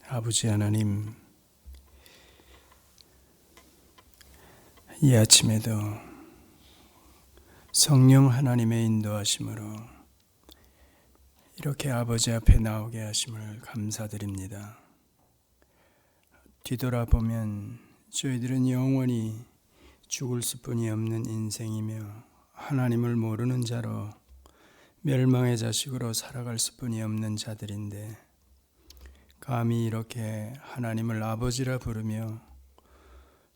아버지 하나님, 이 아침에도 성령 하나님의 인도하심으로 이렇게 아버지 앞에 나오게 하심을 감사드립니다. 뒤돌아보면 저희들은 영원히 죽을 수뿐이 없는 인생이며 하나님을 모르는 자로 멸망의 자식으로 살아갈 수뿐이 없는 자들인데, 감히 이렇게 하나님을 아버지라 부르며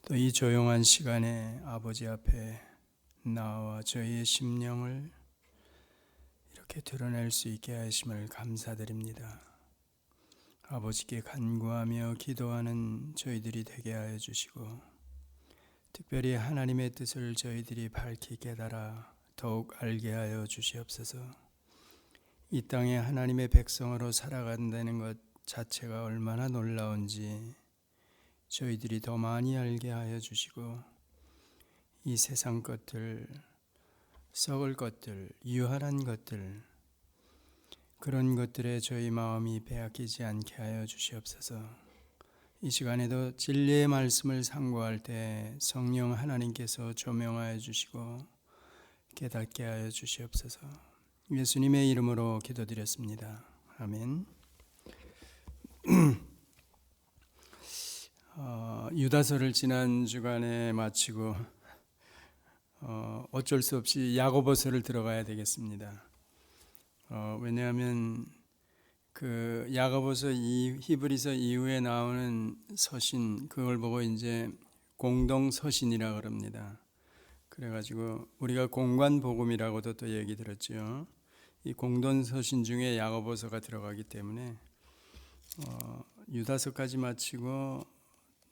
또 이 조용한 시간에 아버지 앞에 나와 저희의 심령을 이렇게 드러낼 수 있게 하심을 감사드립니다. 아버지께 간구하며 기도하는 저희들이 되게 하여 주시고, 특별히 하나님의 뜻을 저희들이 밝히 깨달아 더욱 알게 하여 주시옵소서. 이 땅에 하나님의 백성으로 살아간다는 것 자체가 얼마나 놀라운지 저희들이 더 많이 알게 하여 주시고, 이 세상 것들, 썩을 것들, 유한한 것들, 그런 것들에 저희 마음이 빼앗기지 않게 하여 주시옵소서. 이 시간에도 진리의 말씀을 상고할 때 성령 하나님께서 조명하여 주시고 깨닫게 하여 주시옵소서. 예수님의 이름으로 기도드렸습니다. 아멘. 유다서를 지난 주간에 마치고 어쩔 수 없이 야고보서를 들어가야 되겠습니다. 왜냐하면 그 야고보서 히브리서 이후에 나오는 서신, 그걸 보고 이제 공동 서신이라 그럽니다. 그래가지고 우리가 공관 복음이라고도 또 얘기 들었죠. 이 공동 서신 중에 야고보서가 들어가기 때문에 유다서까지 마치고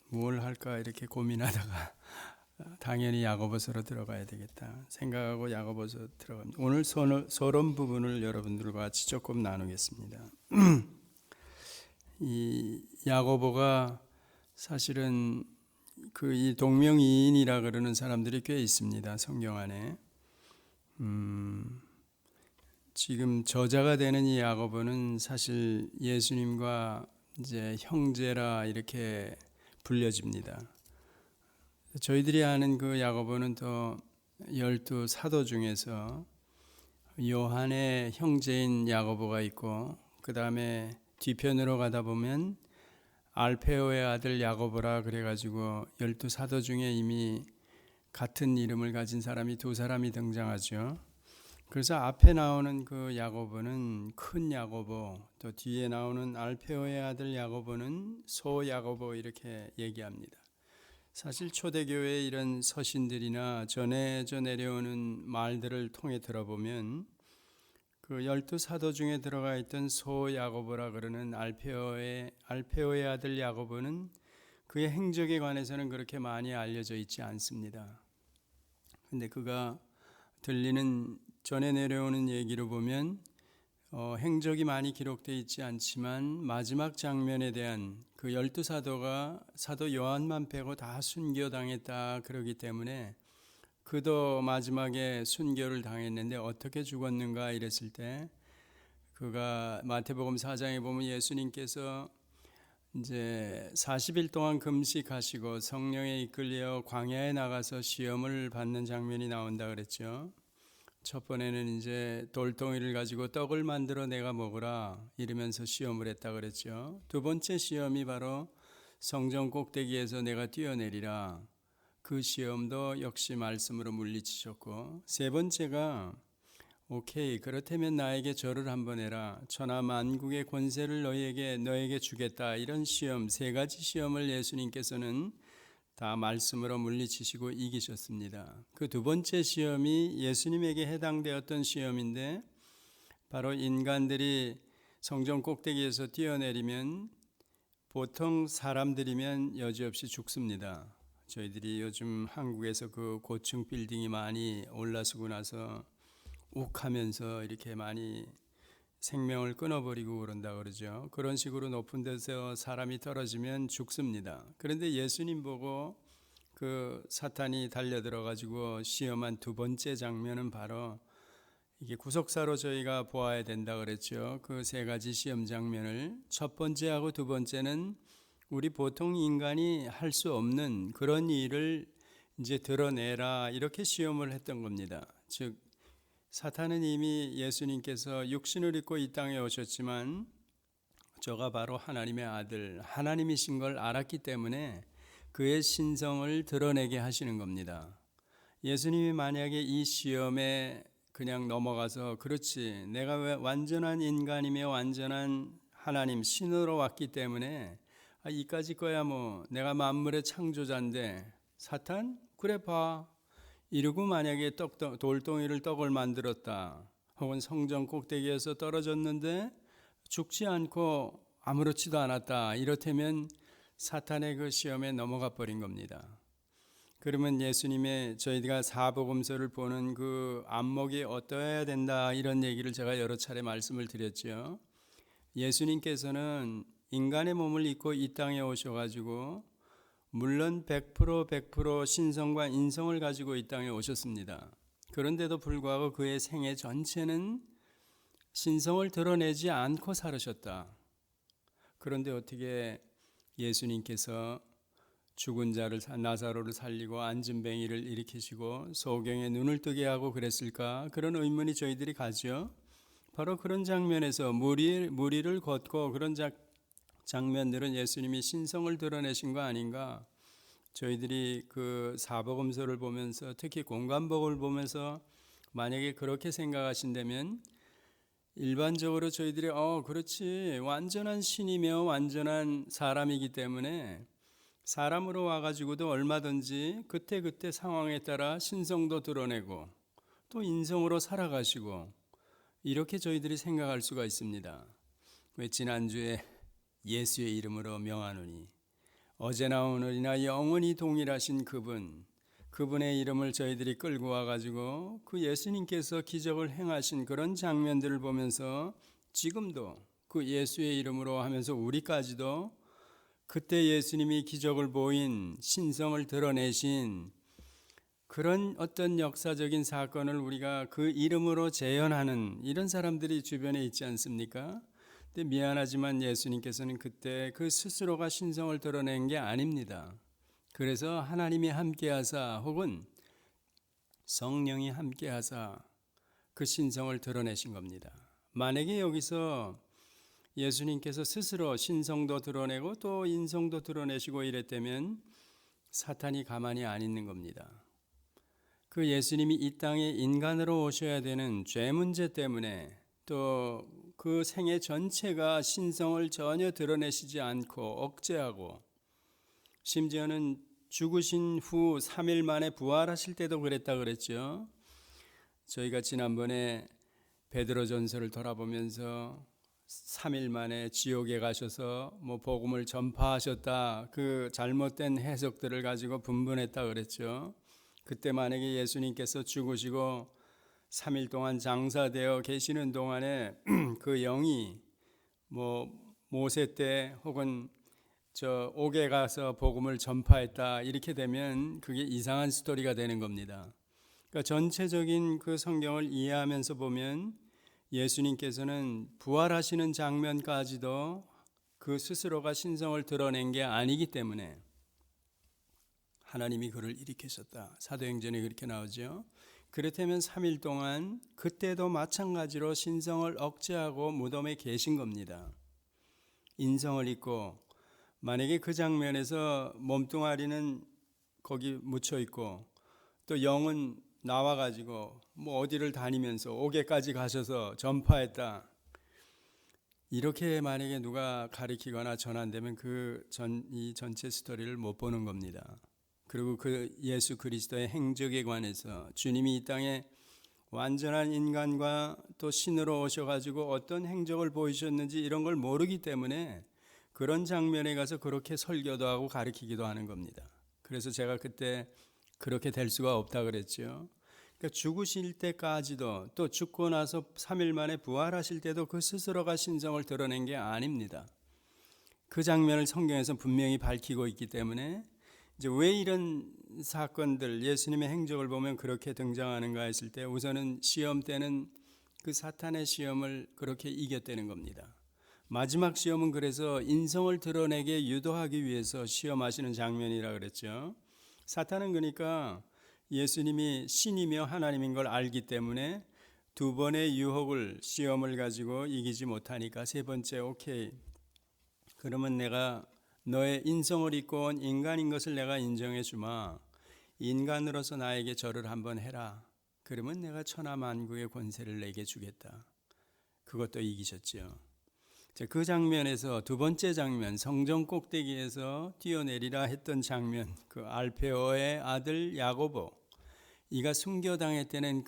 뭘 할까 이렇게 고민하다가 당연히 야고보서로 들어가야 되겠다 생각하고 야고보서 들어갑니다. 오늘 서론 부분을 여러분들과 같이 조금 나누겠습니다. 이 야고보가 사실은 그 이 동명이인이라 그러는 사람들이 꽤 있습니다. 성경 안에. 지금 저자가 되는 이 야고보는 사실 예수님과 이제 형제라 이렇게 불려집니다. 저희들이 아는 그 야고보는 또 12 사도 중에서 요한의 형제인 야고보가 있고, 그 다음에 뒤편으로 가다 보면 알페오의 아들 야고보라 그래가지고 12 사도 중에 이미 같은 이름을 가진 사람이 2사람이 등장하죠. 그래서 앞에 나오는 그 야고보는 큰 야고보, 또 뒤에 나오는 알페오의 아들 야고보는 소 야고보 이렇게 얘기합니다. 사실 초대교회의 이런 서신들이나 전해져 내려오는 말들을 통해 들어보면 그 12 사도 중에 들어가 있던 소 야고보라 그러는 알페오의 아들 야고보는 그의 행적에 관해서는 그렇게 많이 알려져 있지 않습니다. 근데 그가 들리는 전해 내려오는 얘기로 보면 행적이 많이 기록되어 있지 않지만 마지막 장면에 대한 그 12 사도가 사도 요한만 빼고 다 순교당했다 그러기 때문에 그도 마지막에 순교를 당했는데 어떻게 죽었는가 이랬을 때, 그가 마태복음 4장에 보면 예수님께서 이제 40일 동안 금식하시고 성령에 이끌려 광야에 나가서 시험을 받는 장면이 나온다 그랬죠. 첫 번에는 이제 돌덩이를 가지고 떡을 만들어 내가 먹으라 이러면서 시험을 했다 그랬죠. 두 번째 시험이 바로 성전 꼭대기에서 내가 뛰어내리라, 그 시험도 역시 말씀으로 물리치셨고, 세 번째가 오케이 그렇다면 나에게 절을 한번 해라, 천하 만국의 권세를 너에게 주겠다, 이런 시험, 세 가지 시험을 예수님께서는 다 말씀으로 물리치시고 이기셨습니다. 그 두 번째 시험이 예수님에게 해당되었던 시험인데, 바로 인간들이 성전 꼭대기에서 뛰어내리면 보통 사람들이면 여지없이 죽습니다. 저희들이 요즘 한국에서 그 고층 빌딩이 많이 올라서고 나서 욱하면서 이렇게 많이 생명을 끊어버리고 그런다 그러죠. 그런 식으로 높은 데서 사람이 떨어지면 죽습니다. 그런데 예수님 보고 그 사탄이 달려들어 가지고 시험한 두 번째 장면은 바로 이게 구속사로 저희가 보아야 된다 그랬죠. 그 세 가지 시험 장면을 첫 번째하고 두 번째는 우리 보통 인간이 할 수 없는 그런 일을 이제 드러내라 이렇게 시험을 했던 겁니다. 즉 사탄은 이미 예수님께서 육신을 입고 이 땅에 오셨지만 저가 바로 하나님의 아들 하나님이신 걸 알았기 때문에 그의 신성을 드러내게 하시는 겁니다. 예수님이 만약에 이 시험에 그냥 넘어가서 그렇지 내가 왜 완전한 인간이며 완전한 하나님 신으로 왔기 때문에 이까지 거야 뭐 내가 만물의 창조자인데 사탄 그래 봐 이러고 만약에 돌덩이를 떡을 만들었다 혹은 성전 꼭대기에서 떨어졌는데 죽지 않고 아무렇지도 않았다 이렇다면 사탄의 그 시험에 넘어가 버린 겁니다. 그러면 예수님의 저희가 사복음서를 보는 그 안목이 어떠해야 된다 이런 얘기를 제가 여러 차례 말씀을 드렸죠. 예수님께서는 인간의 몸을 입고 이 땅에 오셔가지고 물론 100% 신성과 인성을 가지고 이 땅에 오셨습니다. 그런데도 불구하고 그의 생애 전체는 신성을 드러내지 않고 살으셨다. 그런데 어떻게 예수님께서 죽은 자를 나사로를 살리고 안진뱅이를 일으키시고 소경의 눈을 뜨게 하고 그랬을까? 그런 의문이 저희들이 가죠. 바로 그런 장면에서 무리를 걷고 그런 장면들은 예수님이 신성을 드러내신 거 아닌가? 저희들이 그 사복음서를 보면서 특히 공관복을 보면서 만약에 그렇게 생각하신다면 일반적으로 저희들이 그렇지 완전한 신이며 완전한 사람이기 때문에 사람으로 와가지고도 얼마든지 그때 상황에 따라 신성도 드러내고 또 인성으로 살아가시고 이렇게 저희들이 생각할 수가 있습니다. 왜 지난주에 예수의 이름으로 명하노니 어제나 오늘이나 영원히 동일하신 그분의 이름을 저희들이 끌고 와가지고 그 예수님께서 기적을 행하신 그런 장면들을 보면서 지금도 그 예수의 이름으로 하면서 우리까지도 그때 예수님이 기적을 보인 신성을 드러내신 그런 어떤 역사적인 사건을 우리가 그 이름으로 재현하는 이런 사람들이 주변에 있지 않습니까? 근데 미안하지만 예수님께서는 그때 그 스스로가 신성을 드러낸 게 아닙니다. 그래서 하나님이 함께하사 혹은 성령이 함께하사 그 신성을 드러내신 겁니다. 만약에 여기서 예수님께서 스스로 신성도 드러내고 또 인성도 드러내시고 이랬다면 사탄이 가만히 안 있는 겁니다. 그 예수님이 이 땅에 인간으로 오셔야 되는 죄 문제 때문에 또 그 생애 전체가 신성을 전혀 드러내시지 않고 억제하고 심지어는 죽으신 후 3일 만에 부활하실 때도 그랬다 그랬죠. 저희가 지난번에 베드로전서를 돌아보면서 3일 만에 지옥에 가셔서 복음을 전파하셨다. 그 잘못된 해석들을 가지고 분분했다 그랬죠. 그때 만약에 예수님께서 죽으시고 3일 동안 장사되어 계시는 동안에 그 영이 모세 때 혹은 저 옥에 가서 복음을 전파했다 이렇게 되면 그게 이상한 스토리가 되는 겁니다. 그러니까 전체적인 그 성경을 이해하면서 보면 예수님께서는 부활하시는 장면까지도 그 스스로가 신성을 드러낸 게 아니기 때문에 하나님이 그를 일으키셨다. 사도행전에 그렇게 나오죠. 그렇다면 3일 동안 그때도 마찬가지로 신성을 억제하고 무덤에 계신 겁니다. 인성을 입고 만약에 그 장면에서 몸뚱아리는 거기 묻혀 있고 또 영은 나와가지고 어디를 다니면서 옥에까지 가셔서 전파했다. 이렇게 만약에 누가 가리키거나 전한다면 이 전체 스토리를 못 보는 겁니다. 그리고 그 예수 그리스도의 행적에 관해서 주님이 이 땅에 완전한 인간과 또 신으로 오셔가지고 어떤 행적을 보이셨는지 이런 걸 모르기 때문에 그런 장면에 가서 그렇게 설교도 하고 가르치기도 하는 겁니다. 그래서 제가 그때 그렇게 될 수가 없다 그랬죠. 그러니까 죽으실 때까지도 또 죽고 나서 3일 만에 부활하실 때도 그 스스로가 신성을 드러낸 게 아닙니다. 그 장면을 성경에서 분명히 밝히고 있기 때문에 이제 왜 이런 사건들 예수님의 행적을 보면 그렇게 등장하는가 했을 때 우선은 시험 때는 그 사탄의 시험을 그렇게 이겼다는 겁니다. 마지막 시험은 그래서 인성을 드러내게 유도하기 위해서 시험하시는 장면이라 그랬죠. 사탄은 그러니까 예수님이 신이며 하나님인 걸 알기 때문에 두 번의 유혹을 시험을 가지고 이기지 못하니까 세 번째 오케이. 그러면 내가 너의 인성을 입고 온 인간인 것을 내가 인정해 주마. 인간으로서 나에게 절을 한번 해라. 그러면 내가 천하 만국의 권세를 내게 주겠다. 그것도 이기셨죠. 그 장면에서 두 번째 장면, 성전 꼭대기에서 뛰어내리라 했던 장면, 그 알페오의 아들 야고보, 이가 순교당했다는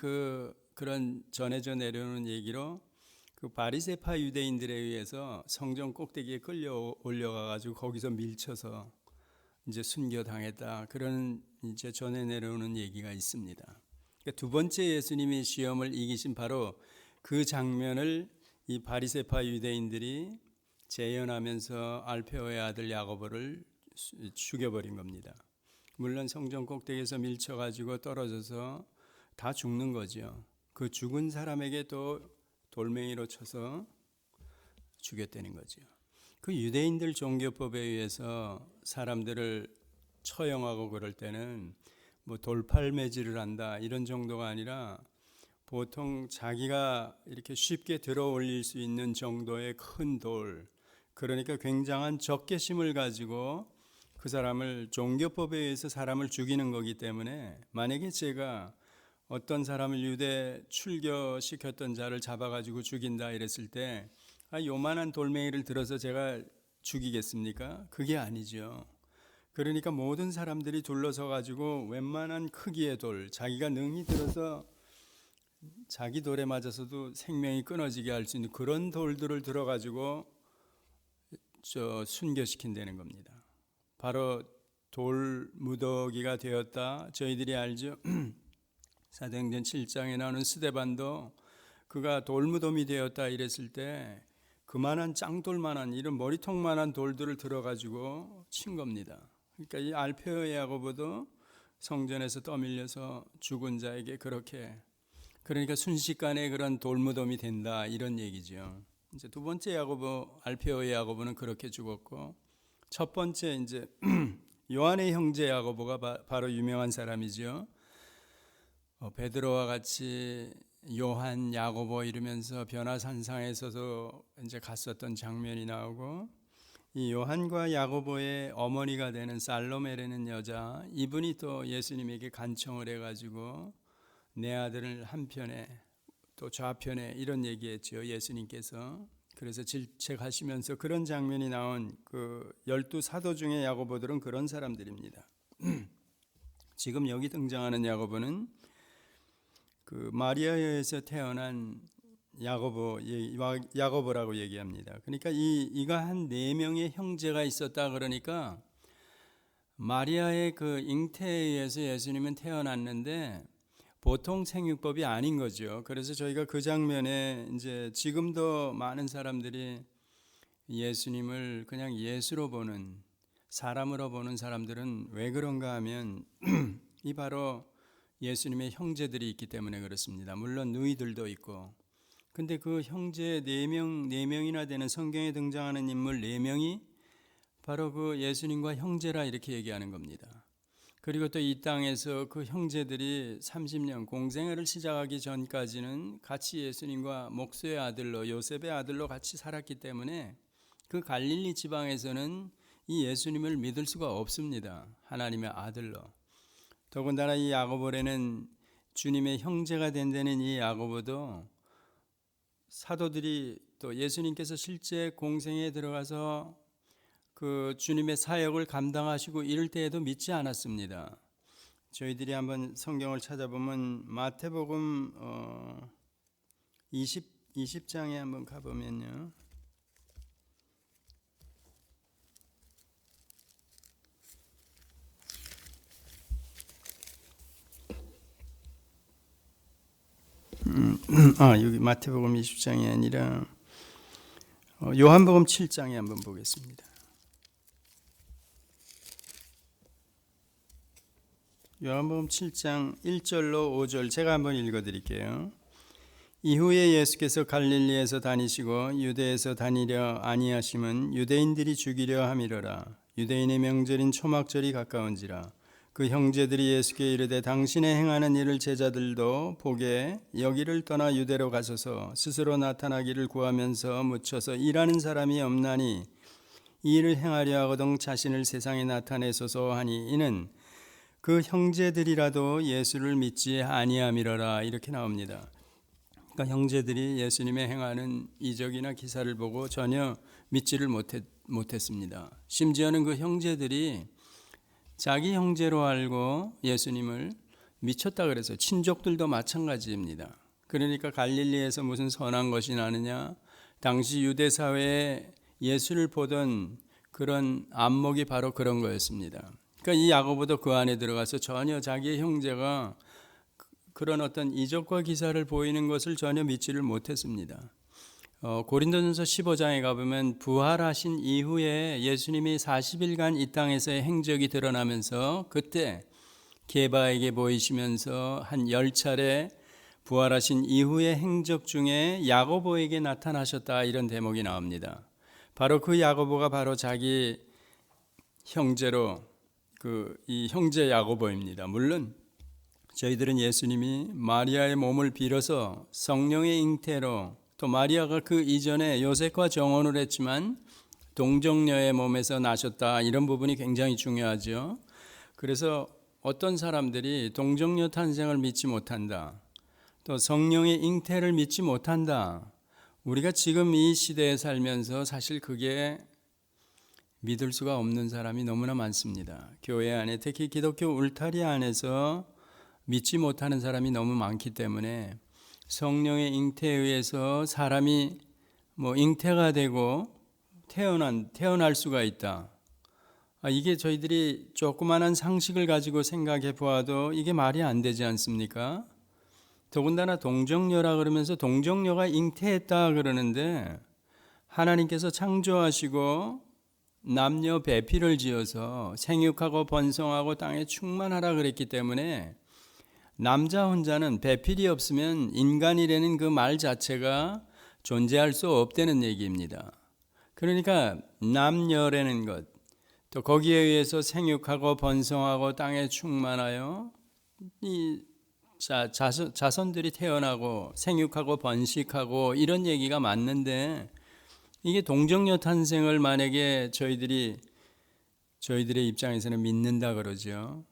그런 전해져 내려오는 얘기로 그 바리새파 유대인들에 의해서 성전 꼭대기에 끌려 올려가 가지고 거기서 밀쳐서 이제 순교당했다. 그런 이제 전해 내려오는 얘기가 있습니다. 그러니까 두 번째 예수님이 시험을 이기신 바로 그 장면을 이 바리새파 유대인들이 재현하면서 알페오의 아들 야고보를 죽여버린 겁니다. 물론 성전 꼭대기에서 밀쳐가지고 떨어져서 다 죽는 거죠. 그 죽은 사람에게 또 돌멩이로 쳐서 죽였다는 거죠. 그 유대인들 종교법에 의해서 사람들을 처형하고 그럴 때는 뭐 돌팔매질을 한다 이런 정도가 아니라 보통 자기가 이렇게 쉽게 들어 올릴 수 있는 정도의 큰 돌, 그러니까 굉장한 적개심을 가지고 그 사람을 종교법에 의해서 사람을 죽이는 거기 때문에 만약에 제가 어떤 사람을 유대 출교시켰던 자를 잡아가지고 죽인다 이랬을 때 요만한 돌멩이를 들어서 제가 죽이겠습니까? 그게 아니죠. 그러니까 모든 사람들이 둘러서 가지고 웬만한 크기의 돌, 자기가 능히 들어서 자기 돌에 맞아서도 생명이 끊어지게 할 수 있는 그런 돌들을 들어가지고 순교시킨다는 겁니다. 바로 돌 무더기가 되었다. 저희들이 알죠. 사도행전 7장에 나오는 스데반도 그가 돌무덤이 되었다 이랬을 때 그만한 짱돌만한 이런 머리통만한 돌들을 들어가지고 친 겁니다. 그러니까 이 알페오 야고보도 성전에서 떠밀려서 죽은 자에게 그렇게, 그러니까 순식간에 그런 돌무덤이 된다 이런 얘기죠. 이제 두 번째 야고보, 알페오의 야고보는 그렇게 죽었고, 첫 번째 이제 요한의 형제 야고보가 바로 유명한 사람이죠. 베드로와 같이 요한, 야고보 이러면서 변화산상에서도 이제 갔었던 장면이 나오고, 이 요한과 야고보의 어머니가 되는 살로메라는 여자, 이분이 또 예수님에게 간청을 해가지고 내 아들을 한편에 또 좌편에 이런 얘기했죠. 예수님께서. 그래서 질책하시면서 그런 장면이 나온 그 12사도 중에 야고보들은 그런 사람들입니다. 지금 여기 등장하는 야고보는 그 마리아에서 태어난 야고보라고 얘기합니다. 그러니까 이가 한 4명의 형제가 있었다 그러니까 마리아의 그 잉태에 의해서 예수님은 태어났는데 보통 생육법이 아닌 거죠. 그래서 저희가 그 장면에 이제 지금도 많은 사람들이 예수님을 그냥 예수로 보는, 사람으로 보는 사람들은 왜 그런가 하면 이 바로 예수님의 형제들이 있기 때문에 그렇습니다. 물론 누이들도 있고. 근데 그 형제 4명이나 되는 성경에 등장하는 인물 4명이 바로 그 예수님과 형제라 이렇게 얘기하는 겁니다. 그리고 또 이 땅에서 그 형제들이 30년 공생애를 시작하기 전까지는 같이 예수님과 목수의 아들로, 요셉의 아들로 같이 살았기 때문에 그 갈릴리 지방에서는 이 예수님을 믿을 수가 없습니다. 하나님의 아들로. 더군다나 이 야고보라는 주님의 형제가 된다는 이 야고보도 사도들이 또 예수님께서 실제 공생에 들어가서 그 주님의 사역을 감당하시고 이럴 때에도 믿지 않았습니다. 저희들이 한번 성경을 찾아보면 마태복음 20장에 한번 가보면요. 여기 마태복음 20장이 아니라 요한복음 7장에 한번 보겠습니다. 요한복음 7장 1절로 5절 제가 한번 읽어드릴게요. 이후에 예수께서 갈릴리에서 다니시고 유대에서 다니려 아니하심은 유대인들이 죽이려 함이로라. 유대인의 명절인 초막절이 가까운지라. 그 형제들이 예수께 이르되 당신의 행하는 일을 제자들도 보게 여기를 떠나 유대로 가소서. 스스로 나타나기를 구하면서 묻혀서 일하는 사람이 없나니 이 일을 행하려 하거든 자신을 세상에 나타내소서 하니, 이는 그 형제들이라도 예수를 믿지 아니함이로라. 이렇게 나옵니다. 그러니까 형제들이 예수님의 행하는 이적이나 기사를 보고 전혀 믿지를 못했습니다. 심지어는 그 형제들이 자기 형제로 알고 예수님을 미쳤다 그래서 친족들도 마찬가지입니다. 그러니까 갈릴리에서 무슨 선한 것이 나느냐, 당시 유대 사회에 예수를 보던 그런 안목이 바로 그런 거였습니다. 그러니까 이 야고보도 그 안에 들어가서 전혀 자기의 형제가 그런 어떤 이적과 기사를 보이는 것을 전혀 믿지를 못했습니다. 고린도전서 15장에 가보면 부활하신 이후에 예수님이 40일간 이 땅에서의 행적이 드러나면서 그때 게바에게 보이시면서 한 10차례 부활하신 이후의 행적 중에 야고보에게 나타나셨다, 이런 대목이 나옵니다. 바로 그 야고보가 바로 자기 형제로 이 형제 야고보입니다. 물론 저희들은 예수님이 마리아의 몸을 빌어서 성령의 잉태로, 또 마리아가 그 이전에 요셉과 정혼을 했지만 동정녀의 몸에서 나셨다, 이런 부분이 굉장히 중요하죠. 그래서 어떤 사람들이 동정녀 탄생을 믿지 못한다, 또 성령의 잉태를 믿지 못한다, 우리가 지금 이 시대에 살면서 사실 그게 믿을 수가 없는 사람이 너무나 많습니다. 교회 안에, 특히 기독교 울타리 안에서 믿지 못하는 사람이 너무 많기 때문에 성령의 잉태에 의해서 사람이 잉태가 되고 태어날 수가 있다. 이게 저희들이 조그만한 상식을 가지고 생각해 보아도 이게 말이 안 되지 않습니까? 더군다나 동정녀라 그러면서 동정녀가 잉태했다 그러는데, 하나님께서 창조하시고 남녀 배필을 지어서 생육하고 번성하고 땅에 충만하라 그랬기 때문에 남자 혼자는, 배필이 없으면 인간이라는 그 말 자체가 존재할 수 없다는 얘기입니다. 그러니까 남녀라는 것, 또 거기에 의해서 생육하고 번성하고 땅에 충만하여 이 자손들이 태어나고 생육하고 번식하고, 이런 얘기가 맞는데, 이게 동정녀 탄생을 만약에 저희들의 입장에서는 믿는다 그러죠.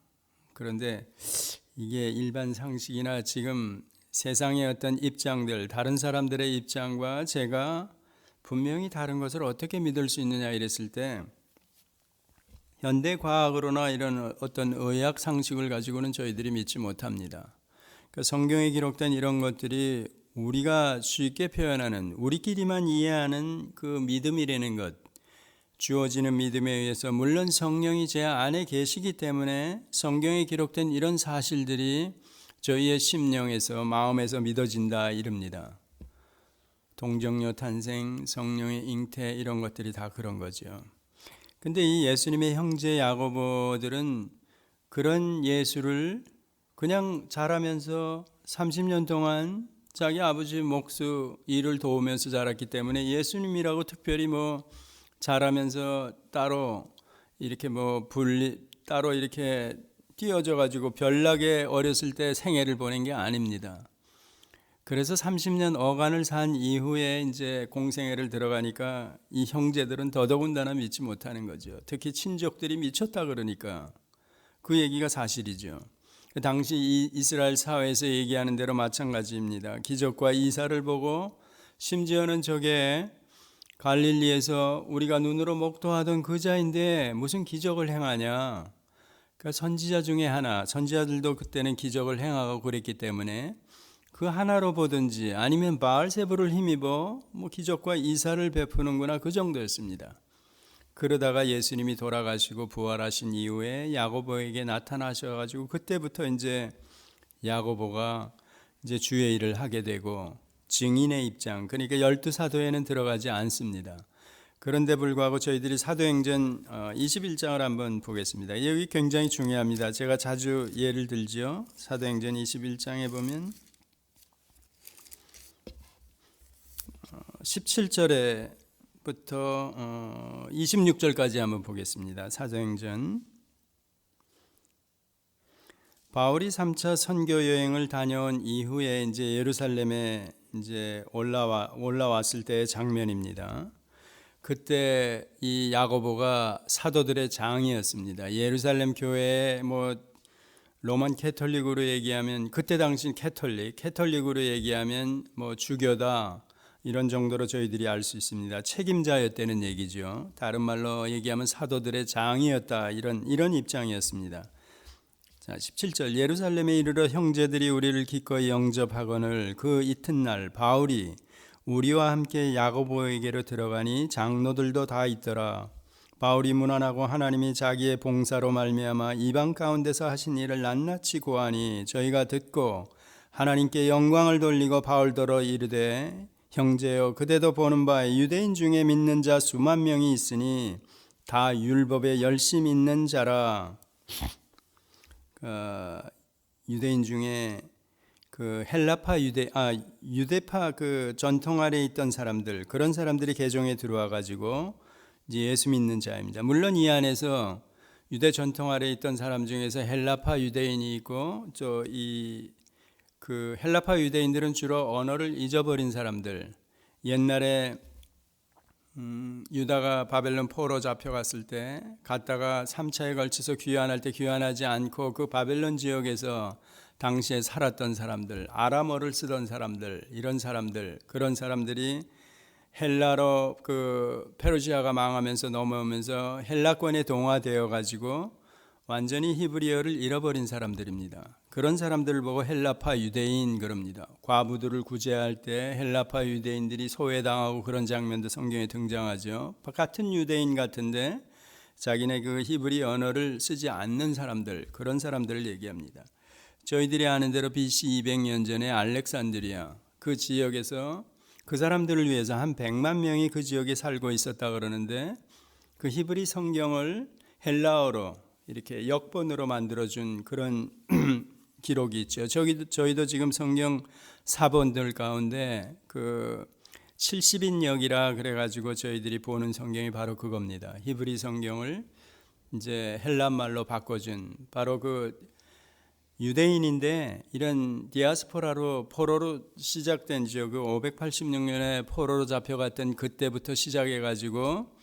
그런데 이게 일반 상식이나 지금 세상의 어떤 입장들, 다른 사람들의 입장과 제가 분명히 다른 것을 어떻게 믿을 수 있느냐 이랬을 때, 현대 과학으로나 이런 어떤 의학 상식을 가지고는 저희들이 믿지 못합니다. 그러니까 성경에 기록된 이런 것들이 우리가 쉽게 표현하는, 우리끼리만 이해하는 그 믿음이라는 것, 주어지는 믿음에 의해서, 물론 성령이 제 안에 계시기 때문에 성경에 기록된 이런 사실들이 저희의 심령에서, 마음에서 믿어진다 이럽니다. 동정녀 탄생, 성령의 잉태, 이런 것들이 다 그런 거죠. 근데 이 예수님의 형제 야고보들은 그런 예수를 그냥 자라면서 30년 동안 자기 아버지 목수 일을 도우면서 자랐기 때문에 예수님이라고 특별히 자라면서 따로 이렇게 따로 이렇게 띄어져 가지고 별나게 어렸을 때 생애를 보낸 게 아닙니다. 그래서 30년 어간을 산 이후에 이제 공생애를 들어가니까 이 형제들은 더더군다나 믿지 못하는 거죠. 특히 친족들이 미쳤다 그러니까 그 얘기가 사실이죠. 그 당시 이 이스라엘 사회에서 얘기하는 대로 마찬가지입니다. 기적과 이사를 보고, 심지어는 저게 갈릴리에서 우리가 눈으로 목도하던 그 자인데 무슨 기적을 행하냐. 그러니까 선지자 중에 하나, 선지자들도 그때는 기적을 행하고 그랬기 때문에 그 하나로 보든지 아니면 바알세부를 힘입어 기적과 이사를 베푸는구나, 그 정도였습니다. 그러다가 예수님이 돌아가시고 부활하신 이후에 야고보에게 나타나셔가지고 그때부터 이제 야고보가 이제 주의 일을 하게 되고 증인의 입장, 그러니까 12사도에는 들어가지 않습니다. 그런데 불구하고 저희들이 사도행전 21장을 한번 보겠습니다. 여기 굉장히 중요합니다. 제가 자주 예를 들지요. 사도행전 21장에 보면 17절에부터 26절까지 한번 보겠습니다. 사도행전. 바울이 3차 선교 여행을 다녀온 이후에 이제 예루살렘에 이제 올라왔을 때의 장면입니다. 그때 이 야고보가 사도들의 장이었습니다. 예루살렘 교회에 로만 캐톨릭으로 얘기하면 그때 당시 캐톨릭으로 얘기하면 주교다 이런 정도로 저희들이 알 수 있습니다. 책임자였다는 얘기죠. 다른 말로 얘기하면 사도들의 장이었다 이런 입장이었습니다. 자, 17절 예루살렘에 이르러 형제들이 우리를 기꺼이 영접하거늘 그 이튿날 바울이 우리와 함께 야고보에게로 들어가니 장로들도 다 있더라. 바울이 문안하고 하나님이 자기의 봉사로 말미암아 이방 가운데서 하신 일을 낱낱이 고하니 저희가 듣고 하나님께 영광을 돌리고 바울더러 이르되 형제여 그대도 보는 바에 유대인 중에 믿는 자 수만 명이 있으니 다 율법에 열심 있는 자라. 유대인 중에 그 헬라파 유대파 그 전통 아래에 있던 사람들 그런 사람들이 개종에 들어와 가지고 이제 예수 믿는 자입니다. 물론 이 안에서 유대 전통 아래에 있던 사람 중에서 헬라파 유대인이 있고 그 헬라파 유대인들은 주로 언어를 잊어버린 사람들. 옛날에 유다가 바벨론 포로 잡혀갔을 때 갔다가 3차에 걸쳐서 귀환할 때 귀환하지 않고 그 바벨론 지역에서 당시에 살았던 사람들, 아람어를 쓰던 사람들, 그런 사람들이 헬라로 그 페르시아가 망하면서 넘어오면서 헬라권에 동화되어 가지고 완전히 히브리어를 잃어버린 사람들입니다. 그런 사람들을 보고 헬라파 유대인 그럽니다. 과부들을 구제할 때 헬라파 유대인들이 소외당하고 그런 장면도 성경에 등장하죠. 같은 유대인 같은데 자기네 그 히브리 언어를 쓰지 않는 사람들, 그런 사람들을 얘기합니다. 저희들이 아는 대로 BC 200년 전에 알렉산드리아 그 지역에서 그 사람들을 위해서 한 100만 명이 그 지역에 살고 있었다 그러는데 그 히브리 성경을 헬라어로 이렇게 역본으로 만들어준 그런 기록이 있죠. 저희도 지금 성경 사본들 가운데 그 70인역이라 그래가지고 저희들이 보는 성경이 바로 그겁니다. 히브리 성경을 이제 헬란 말로 바꿔준 바로 그 유대인인데 이런 디아스포라로 포로로 시작된 지역 그 586년에 포로로 잡혀갔던 그때부터 시작해가지고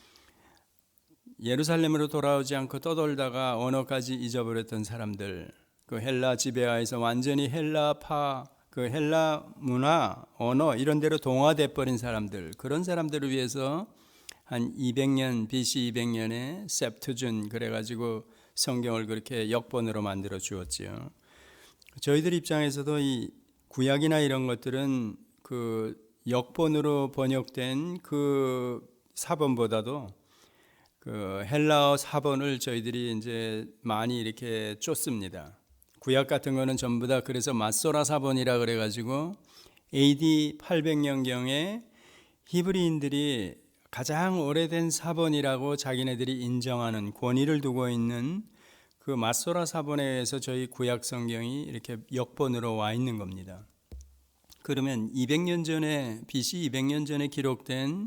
예루살렘으로 돌아오지 않고 떠돌다가 언어까지 잊어버렸던 사람들, 그 헬라 지배하에서 완전히 헬라파, 그 헬라 문화, 언어 이런 데로 동화돼 버린 사람들, 그런 사람들을 위해서 한 200년 BC 200년에 셉투준 그래가지고 성경을 그렇게 역본으로 만들어 주었지요. 저희들 입장에서도 이 구약이나 이런 것들은 그 역본으로 번역된 그 사본보다도 그 헬라어 사본을 저희들이 이제 많이 이렇게 쫓습니다. 구약 같은 거는 전부 다 그래서 마소라 사본이라 그래가지고 AD 800년경에 히브리인들이 가장 오래된 사본이라고 자기네들이 인정하는 권위를 두고 있는 그 마소라 사본에 의해서 저희 구약 성경이 이렇게 역본으로 와 있는 겁니다. 그러면 200년 전에 BC 200년 전에 기록된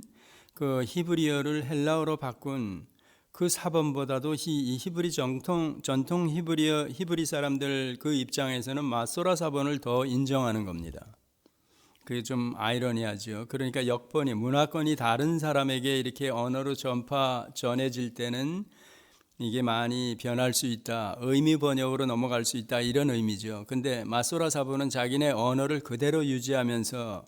그 히브리어를 헬라어로 바꾼 그 사본보다도 이 히브리 전통 히브리 사람들 그 입장에서는 마소라 사본을 더 인정하는 겁니다. 그게 좀 아이러니하죠. 그러니까 역본이 문화권이 다른 사람에게 이렇게 언어로 전해질 때는 이게 많이 변할 수 있다. 의미 번역으로 넘어갈 수 있다. 이런 의미죠. 근데 마소라 사본은 자기네 언어를 그대로 유지하면서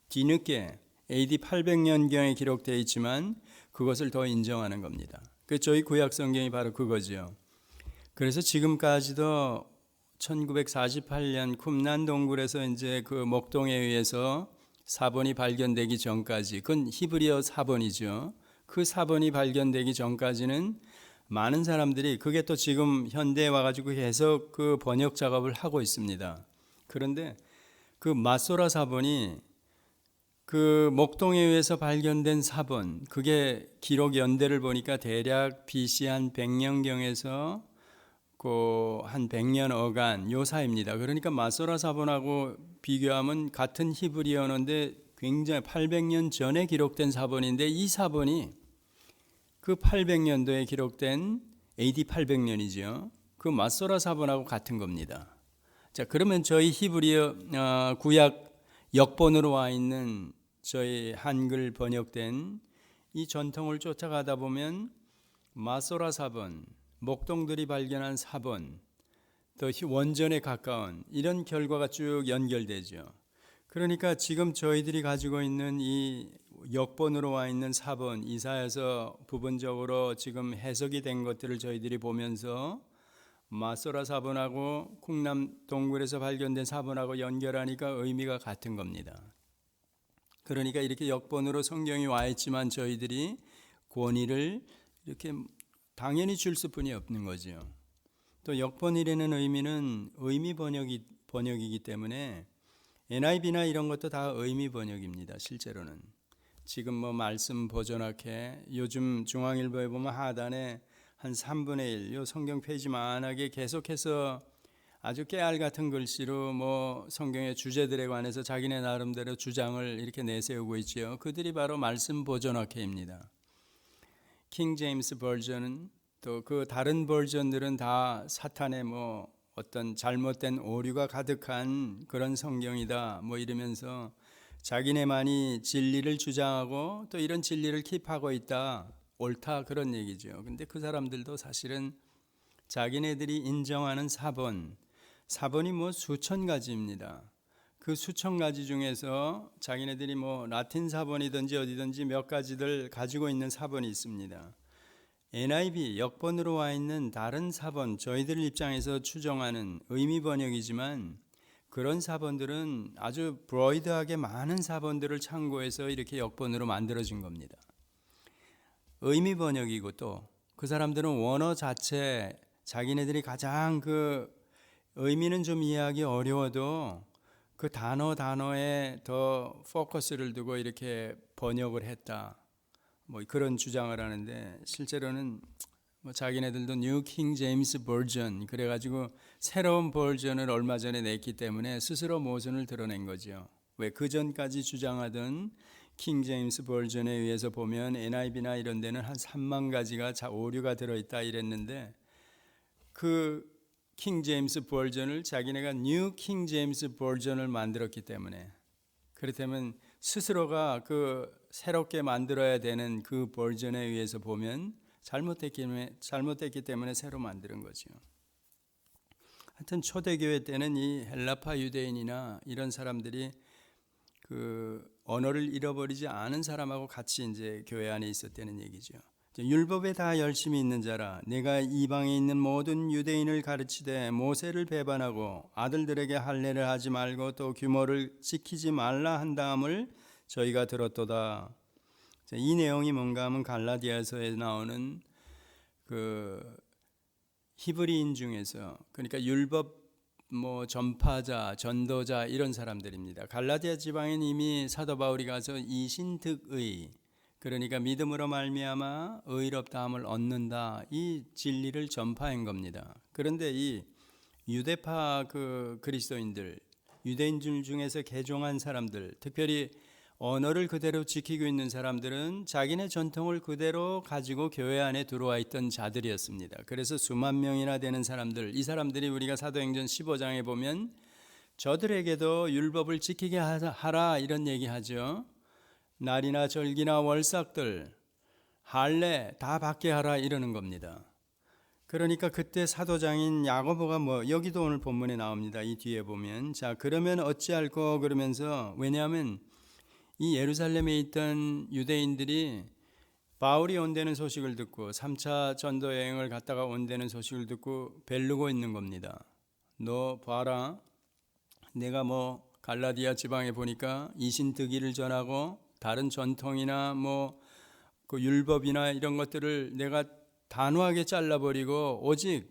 뒤늦게 AD 800년경에 기록되어 있지만 그것을 더 인정하는 겁니다. 그 저희 구약 성경이 바로 그거죠. 그래서 지금까지도 1948년 쿰란 동굴에서 이제 그 목동에 의해서 사본이 발견되기 전까지, 그건 히브리어 사본이죠. 그 사본이 발견되기 전까지는 많은 사람들이 그게 또 지금 현대에 와가지고 계속 그 번역 작업을 하고 있습니다. 그런데 그 마소라 사본이 그 목동에 의해서 발견된 사본, 그게 기록 연대를 보니까 대략 BC 한 100년경에서 그 한 100년 어간 요 사이입니다. 그러니까 마소라 사본하고 비교하면 같은 히브리 언어인데 굉장히 800년 전에 기록된 사본인데 이 사본이 그 800년도에 기록된 AD 800년이죠. 그 마소라 사본하고 같은 겁니다. 자, 그러면 저희 히브리어 구약 역본으로 와 있는 저희 한글 번역된 이 전통을 쫓아가다 보면 마소라 사본, 목동들이 발견한 사본, 또 원전에 가까운 이런 결과가 쭉 연결되죠. 그러니까 지금 저희들이 가지고 있는 이 역본으로 와 있는 사본, 이사야서 부분적으로 지금 해석이 된 것들을 저희들이 보면서 마소라 사본하고 쿵남 동굴에서 발견된 사본하고 연결하니까 의미가 같은 겁니다. 그러니까 이렇게 역본으로 성경이 와 있지만 저희들이 권위를 이렇게 당연히 줄 수뿐이 없는 거죠. 또 역본이라는 의미는 의미 번역이기 때문에 NIV나 이런 것도 다 의미 번역입니다. 실제로는 지금 뭐 말씀 보존학회 요즘 중앙일보에 보면 하단에 한 3분의 1 요 성경 페이지만하게 계속해서 아주 깨알 같은 글씨로 뭐 성경의 주제들에 관해서 자기네 나름대로 주장을 이렇게 내세우고 있지요. 그들이 바로 말씀 보존학회입니다. 킹 제임스 버전은 또 그 다른 버전들은 다 사탄의 뭐 어떤 잘못된 오류가 가득한 그런 성경이다 뭐 이러면서 자기네만이 진리를 주장하고 또 이런 진리를 킵하고 있다, 옳다 그런 얘기죠. 근데 그 사람들도 사실은 자기네들이 인정하는 사본이 뭐 수천 가지입니다. 그 수천 가지 중에서 자기네들이 뭐 라틴 사본이든지 어디든지 몇 가지들 가지고 있는 사본이 있습니다. NIV 역본으로 와 있는 다른 사본, 저희들 입장에서 추정하는 의미 번역이지만 그런 사본들은 아주 브로이드하게 많은 사본들을 참고해서 이렇게 역본으로 만들어진 겁니다. 의미 번역이고 또 그 사람들은 원어 자체 자기네들이 가장 그 의미는 좀 이해하기 어려워도 그 단어에 더 포커스를 두고 이렇게 번역을 했다. 뭐 그런 주장을 하는데 실제로는 뭐 자기네들도 뉴 킹 제임스 버전 그래가지고 새로운 버전을 얼마 전에 냈기 때문에 스스로 모순을 드러낸 거죠. 왜 그 전까지 주장하던 킹 제임스 버전에 의해서 보면 NIV나 이런 데는 한 3만 가지가 오류가 들어있다 이랬는데 그 킹 제임스 버전을 자기네가 뉴 킹 제임스 버전을 만들었기 때문에 그렇다면 스스로가 그 새롭게 만들어야 되는 그 버전에 의해서 보면 잘못됐기 때문에 새로 만드는 거죠. 하여튼 초대교회 때는 이 헬라파 유대인이나 이런 사람들이 그 언어를 잃어버리지 않은 사람하고 같이 이제 교회 안에 있었다는 얘기죠. 율법에 다 열심히 있는 자라 내가 이방에 있는 모든 유대인을 가르치되 모세를 배반하고 아들들에게 할례를 하지 말고 또 규모를 지키지 말라 한다함을 저희가 들었도다. 이 내용이 뭔가 하면 갈라디아서에 나오는 그 히브리인 중에서 그러니까 율법 뭐 전파자, 전도자 이런 사람들입니다. 갈라디아 지방엔 이미 사도 바울이 가서 이신득의 그러니까 믿음으로 말미암아 의롭다함을 얻는다 이 진리를 전파한 겁니다. 그런데 이 유대파 그 그리스도인들, 유대인들 중에서 개종한 사람들, 특별히 언어를 그대로 지키고 있는 사람들은 자기네 전통을 그대로 가지고 교회 안에 들어와 있던 자들이었습니다. 그래서 수만 명이나 되는 사람들, 이 사람들이 우리가 사도행전 15장에 보면 저들에게도 율법을 지키게 하라 이런 얘기하죠. 날이나 절기나 월삭들, 할례 다 받게 하라 이러는 겁니다. 그러니까 그때 사도장인 야고보가 뭐 여기도 오늘 본문에 나옵니다. 이 뒤에 보면 자 그러면 어찌할꼬 그러면서 왜냐하면 이 예루살렘에 있던 유대인들이 바울이 온다는 소식을 듣고 3차 전도 여행을 갔다가 온다는 소식을 듣고 벨르고 있는 겁니다. 너 봐라 내가 뭐 갈라디아 지방에 보니까 이신득이를 전하고 다른 전통이나 뭐 그 율법이나 이런 것들을 내가 단호하게 잘라버리고 오직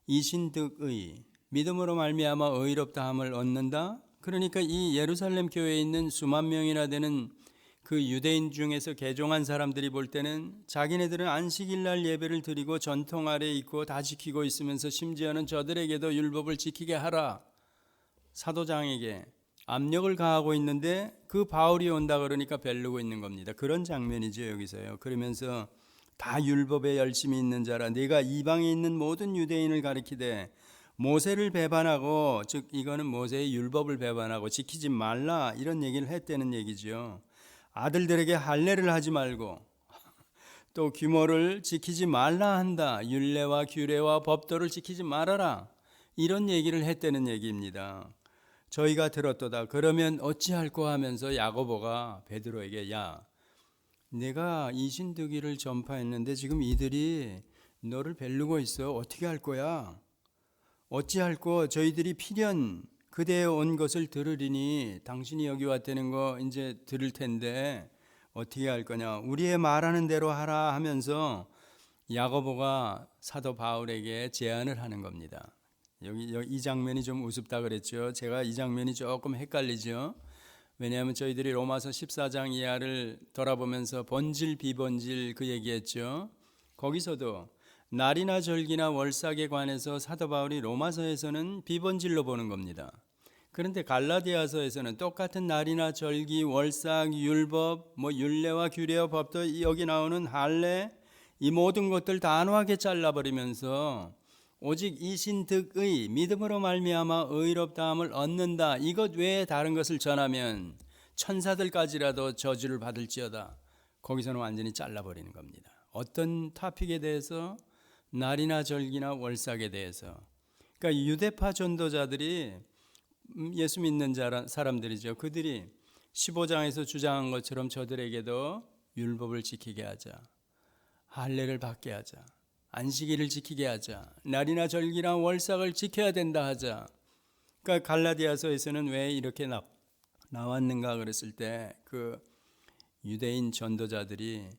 이신득의 믿음으로 말미암아 의롭다함을 얻는다. 그러니까 이 예루살렘 교회에 있는 수만 명이나 되는 그 유대인 중에서 개종한 사람들이 볼 때는 자기네들은 안식일날 예배를 드리고 전통 아래 있고 다 지키고 있으면서 심지어는 저들에게도 율법을 지키게 하라. 사도장에게 압력을 가하고 있는데 그 바울이 온다 그러니까 벨르고 있는 겁니다. 그런 장면이죠 여기서요. 그러면서 다 율법에 열심히 있는 자라 네가 이방에 있는 모든 유대인을 가리키되 모세를 배반하고, 즉 이거는 모세의 율법을 배반하고 지키지 말라 이런 얘기를 했다는 얘기죠. 아들들에게 할례를 하지 말고 또 규모를 지키지 말라 한다. 율례와 규례와 법도를 지키지 말아라. 이런 얘기를 했다는 얘기입니다. 저희가 들었도다. 그러면 어찌할꼬 하면서 야고보가 베드로에게 야, 내가 이신득이를 전파했는데 지금 이들이 너를 벨르고 있어. 어떻게 할 거야? 어찌할꼬 저희들이 필연 그대에 온 것을 들으리니 당신이 여기 왔다는 거 이제 들을 텐데 어떻게 할 거냐? 우리의 말하는 대로 하라 하면서 야고보가 사도 바울에게 제안을 하는 겁니다. 여기 이 장면이 좀 우습다 그랬죠. 제가 이 장면이 조금 헷갈리죠. 왜냐하면 저희들이 로마서 14장 이하를 돌아보면서 번질 비번질 그 얘기했죠. 거기서도 날이나 절기나 월삭에 관해서 사도 바울이 로마서에서는 비번질로 보는 겁니다. 그런데 갈라디아서에서는 똑같은 날이나 절기, 월삭, 율법, 율례와 규례와 법도 여기 나오는 할례 이 모든 것들 단호하게 잘라버리면서 오직 이신득의 믿음으로 말미암아 의롭다함을 얻는다. 이것 외에 다른 것을 전하면 천사들까지라도 저주를 받을지어다. 거기서는 완전히 잘라버리는 겁니다. 어떤 토픽에 대해서 날이나 절기나 월삭에 대해서. 그러니까 유대파 전도자들이 예수 믿는 사람들이죠. 그들이 15장에서 주장한 것처럼 저들에게도 율법을 지키게 하자. 할례를 받게 하자. 안식일을 지키게 하자. 날이나 절기나 월삭을 지켜야 된다 하자. 그러니까 갈라디아서에서는 왜 이렇게 나왔는가 그랬을 때 그 유대인 전도자들이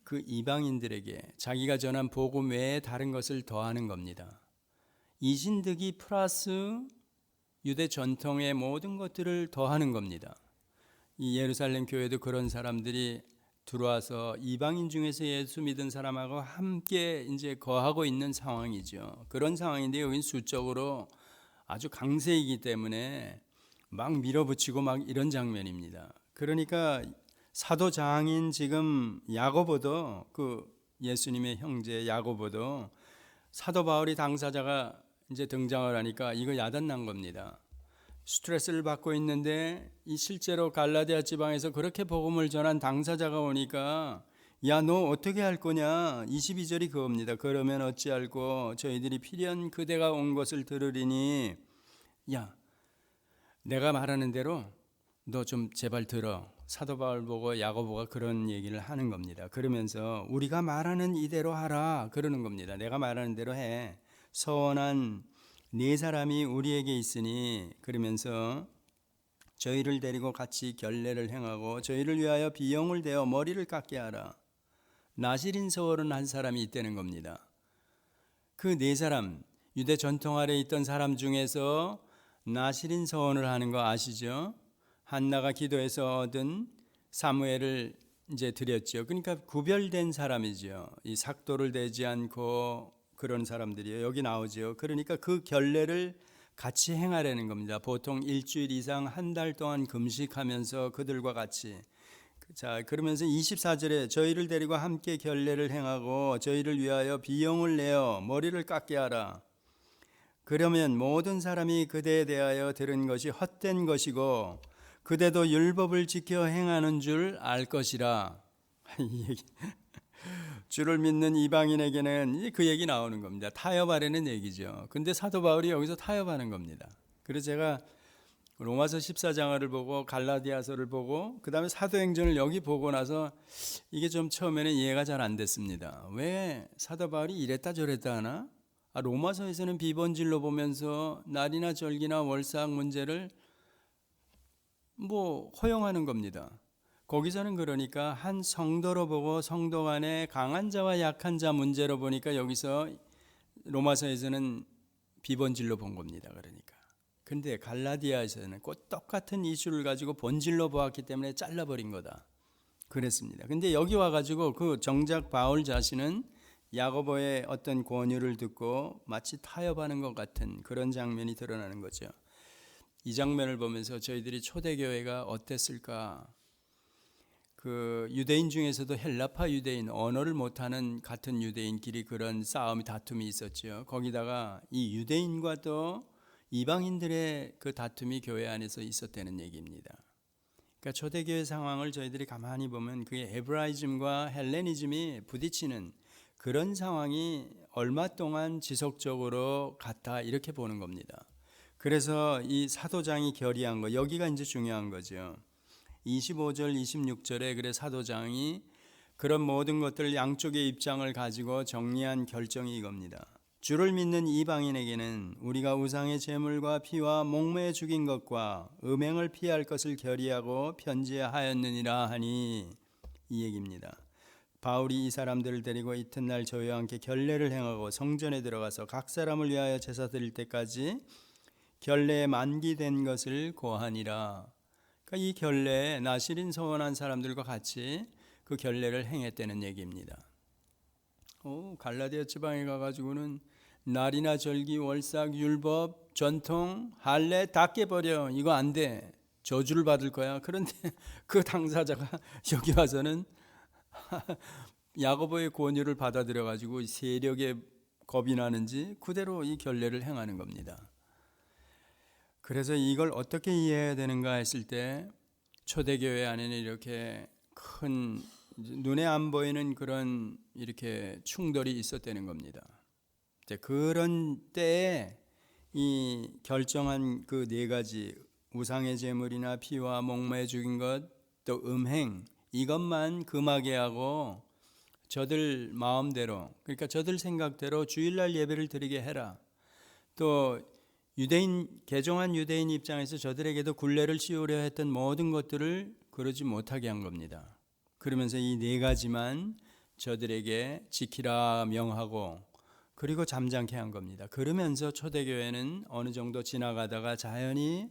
그 이방인들에게 자기가 전한 복음 외에 다른 것을 더하는 겁니다. 이신득이 플러스 유대 전통의 모든 것들을 더하는 겁니다. 이 예루살렘 교회도 그런 사람들이 들어와서 이방인 중에서 예수 믿은 사람하고 함께 이제 거하고 있는 상황이죠. 그런 상황인데 여기는 수적으로 아주 강세이기 때문에 막 밀어붙이고 막 이런 장면입니다. 그러니까 사도 장인 지금 야고보도 그 예수님의 형제 야고보도 사도 바울이 당사자가 이제 등장을 하니까 이거 야단난 겁니다. 스트레스를 받고 있는데 이 실제로 갈라디아 지방에서 그렇게 복음을 전한 당사자가 오니까 야, 너 어떻게 할 거냐? 22절이 그겁니다. 그러면 어찌할꼬 저희들이 필연 그대가 온 것을 들으리니 야, 내가 말하는 대로 너 좀 제발 들어. 사도 바울 보고 야고보가 그런 얘기를 하는 겁니다. 그러면서 우리가 말하는 이대로 하라 그러는 겁니다. 내가 말하는 대로 해. 서원한 네 사람이 우리에게 있으니 그러면서 저희를 데리고 같이 결례를 행하고 저희를 위하여 비용을 대어 머리를 깎게 하라. 나시린 서원은 한 사람이 있다는 겁니다. 그 네 사람 유대 전통 아래 있던 사람 중에서 나시린 서원을 하는 거 아시죠? 한나가 기도해서 얻은 사무엘을 이제 드렸죠. 그러니까 구별된 사람이죠. 이 삭도를 대지 않고 그런 사람들이에요. 여기 나오죠. 그러니까 그 결례를 같이 행하려는 겁니다. 보통 일주일 이상 한 달 동안 금식하면서 그들과 같이. 자, 그러면서 24절에 저희를 데리고 함께 결례를 행하고 저희를 위하여 비용을 내어 머리를 깎게 하라. 그러면 모든 사람이 그대에 대하여 들은 것이 헛된 것이고 그대도 율법을 지켜 행하는 줄 알 것이라. 주를 믿는 이방인에게는 그 얘기 나오는 겁니다. 타협하려는 얘기죠. 근데 사도 바울이 여기서 타협하는 겁니다. 그래서 제가 로마서 14장을 보고 갈라디아서를 보고 그 다음에 사도행전을 여기 보고 나서 이게 좀 처음에는 이해가 잘 안 됐습니다. 왜 사도 바울이 이랬다 저랬다 하나? 로마서에서는 비번질로 보면서 날이나 절기나 월삭 문제를 허용하는 겁니다. 거기서는 그러니까 한 성도로 보고 성도 간의 강한 자와 약한 자 문제로 보니까 여기서 로마서에서는 비번질로 본 겁니다. 그러니까. 근데 갈라디아에서는 꼭 똑같은 이슈를 가지고 본질로 보았기 때문에 잘라버린 거다. 그랬습니다. 근데 여기 와가지고 그 정작 바울 자신은 야고보의 어떤 권유를 듣고 마치 타협하는 것 같은 그런 장면이 드러나는 거죠. 이 장면을 보면서 저희들이 초대교회가 어땠을까? 그 유대인 중에서도 헬라파 유대인, 언어를 못하는 같은 유대인끼리 그런 싸움이 다툼이 있었죠. 거기다가 이 유대인과 또 이방인들의 그 다툼이 교회 안에서 있었다는 얘기입니다. 그러니까 초대교회 상황을 저희들이 가만히 보면 그게 헤브라이즘과 헬레니즘이 부딪히는 그런 상황이 얼마 동안 지속적으로 갔다 이렇게 보는 겁니다. 그래서 이 사도장이 결의한 거, 여기가 이제 중요한 거죠. 25절 26절에 그래 사도장이 그런 모든 것들 양쪽의 입장을 가지고 정리한 결정이 이겁니다. 주를 믿는 이방인에게는 우리가 우상의 제물과 피와 목매에 죽인 것과 음행을 피할 것을 결의하고 편지하였느니라 하니, 이 얘기입니다. 바울이 이 사람들을 데리고 이튿날 저희와 함께 결례를 행하고 성전에 들어가서 각 사람을 위하여 제사 드릴 때까지 결례에 만기된 것을 고하니라. 그러니까 이 결례에 나실인 서원한 사람들과 같이 그 결례를 행했다는 얘기입니다. 갈라디아 지방에 가가지고는 날이나 절기, 월삭, 율법, 전통, 할례 다 깨버려. 이거 안 돼. 저주를 받을 거야. 그런데 그 당사자가 여기 와서는 야고보의 권유를 받아들여 가지고 세력에 겁이 나는지 그대로 이 결례를 행하는 겁니다. 그래서 이걸 어떻게 이해해야 되는가 했을 때 초대교회 안에는 이렇게 큰 눈에 안 보이는 그런 이렇게 충돌이 있었다는 겁니다. 그런 때에 이 결정한 그 네 가지 우상의 제물이나 피와 목매에 죽인 것, 또 음행, 이것만 금하게 하고 저들 마음대로, 그러니까 저들 생각대로 주일날 예배를 드리게 해라. 또 유대인, 개종한 유대인 입장에서 저들에게도 굴레를 씌우려 했던 모든 것들을 그러지 못하게 한 겁니다. 그러면서 이 네 가지만 저들에게 지키라 명하고 그리고 잠잠케 한 겁니다. 그러면서 초대교회는 어느 정도 지나가다가 자연히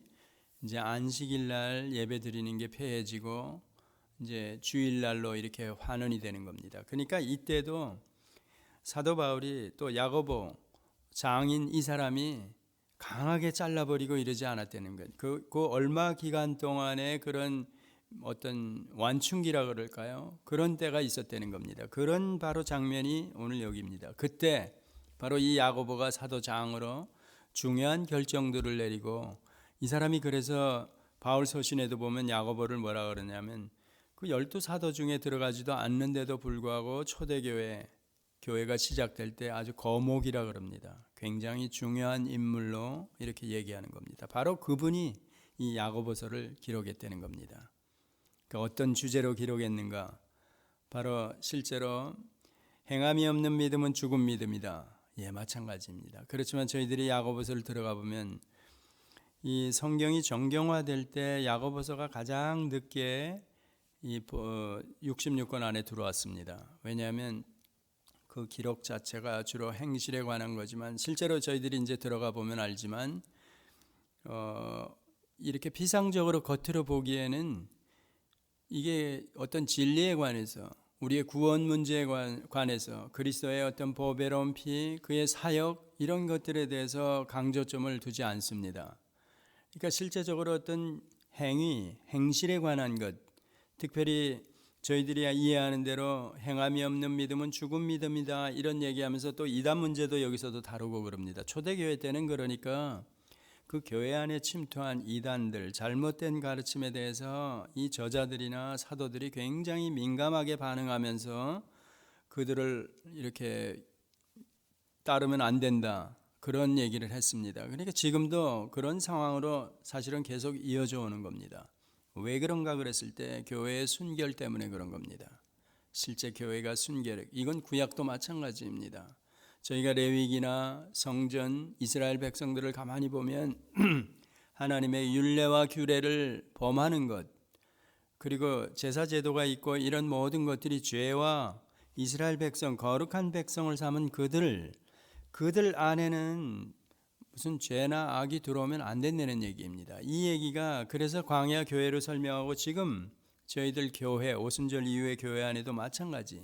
이제 안식일 날 예배 드리는 게 폐해지고 이제 주일날로 이렇게 환원이 되는 겁니다. 그러니까 이때도 사도 바울이 또 야고보 장인 이 사람이 강하게 잘라버리고 이러지 않았다는 것. 그 얼마 기간 동안에 그런 어떤 완충기라 그럴까요? 그런 때가 있었다는 겁니다. 그런 바로 장면이 오늘 여기입니다. 그때 바로 이 야고보가 사도장으로 중요한 결정들을 내리고, 이 사람이 그래서 바울 서신에도 보면 야고보를 뭐라 그러냐면 그 12사도 중에 들어가지도 않는데도 불구하고 교회가 시작될 때 아주 거목이라 그럽니다. 굉장히 중요한 인물로 이렇게 얘기하는 겁니다. 바로 그분이 이 야고보서를 기록했다는 겁니다. 그러니까 어떤 주제로 기록했는가? 바로 실제로 행함이 없는 믿음은 죽은 믿음이다. 예, 마찬가지입니다. 그렇지만 저희들이 야고보서를 들어가 보면 이 성경이 정경화될 때 야고보서가 가장 늦게 이 66권 안에 들어왔습니다. 왜냐하면 그 기록 자체가 주로 행실에 관한 거지만 실제로 저희들이 이제 들어가 보면 알지만 이렇게 피상적으로 겉으로 보기에는 이게 어떤 진리에 관해서, 우리의 구원 문제에 관해서, 그리스도의 어떤 보배로운 피, 그의 사역, 이런 것들에 대해서 강조점을 두지 않습니다. 그러니까 실제적으로 어떤 행위, 행실에 관한 것, 특별히 저희들이 이해하는 대로 행함이 없는 믿음은 죽은 믿음이다, 이런 얘기하면서 또 이단 문제도 여기서도 다루고 그럽니다. 초대교회 때는 그러니까 그 교회 안에 침투한 이단들, 잘못된 가르침에 대해서 이 저자들이나 사도들이 굉장히 민감하게 반응하면서 그들을 이렇게 따르면 안 된다, 그런 얘기를 했습니다. 그러니까 지금도 그런 상황으로 사실은 계속 이어져 오는 겁니다. 왜 그런가 그랬을 때 교회의 순결 때문에 그런 겁니다. 실제 교회가 순결, 이건 구약도 마찬가지입니다. 저희가 레위기나 성전, 이스라엘 백성들을 가만히 보면 하나님의 율례와 규례를 범하는 것, 그리고 제사 제도가 있고 이런 모든 것들이 죄와 이스라엘 백성, 거룩한 백성을 삼은 그들 안에는 무슨 죄나 악이 들어오면 안 된다는 얘기입니다. 이 얘기가 그래서 광야 교회를 설명하고 지금 저희들 교회, 오순절 이후의 교회 안에도 마찬가지.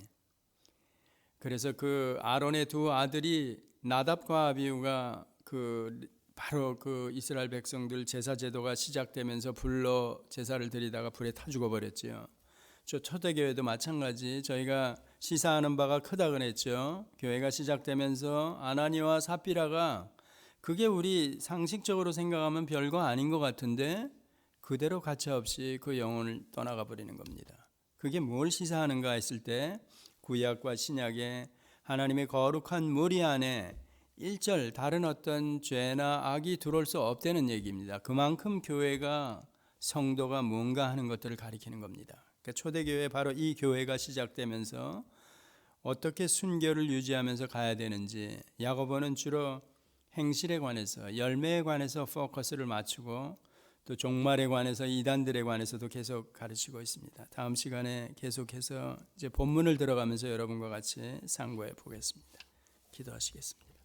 그래서 그 아론의 두 아들이 나답과 아비후가 그 바로 그 이스라엘 백성들 제사 제도가 시작되면서 불로 제사를 드리다가 불에 타 죽어버렸지요. 저 초대교회도 마찬가지 저희가 시사하는 바가 크다 그랬죠. 교회가 시작되면서 아나니와 삽비라가 그게 우리 상식적으로 생각하면 별거 아닌 것 같은데 그대로 가차없이 그 영혼을 떠나가 버리는 겁니다. 그게 뭘 시사하는가 했을 때 구약과 신약에 하나님의 거룩한 무리 안에 일절 다른 어떤 죄나 악이 들어올 수 없다는 얘기입니다. 그만큼 교회가 성도가 뭔가 하는 것들을 가리키는 겁니다. 그러니까 초대교회 바로 이 교회가 시작되면서 어떻게 순결을 유지하면서 가야 되는지 야고보는 주로 행실에 관해서 열매에 관해서 포커스를 맞추고 또 종말에 관해서 이단들에 관해서도 계속 가르치고 있습니다. 다음 시간에 계속해서 이제 본문을 들어가면서 여러분과 같이 상고해 보겠습니다. 기도하시겠습니다.